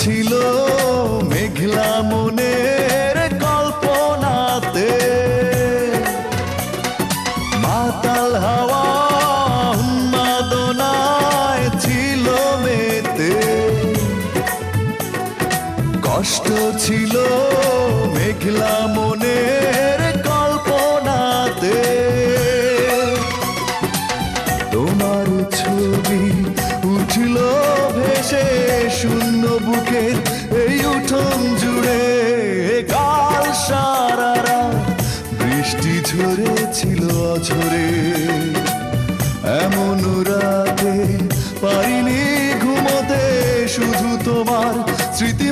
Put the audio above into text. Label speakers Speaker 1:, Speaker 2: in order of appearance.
Speaker 1: ছিল মেঘলা মনের কল্পনাতে, মাতাল হাওয়া উন্মাদনায় ছিল মেতে। কষ্ট ছিল মেঘলা মনের কল্পনাতে, তোমার ছবি উঠল ভেসে শূন্য বুকের এই উঠোন জুড়ে। কাল সারা রাত বৃষ্টি ঝরেছিল অঝরে, এমন রাতে পারিনি ঘুমোতে, শুধু তোমার স্মৃতি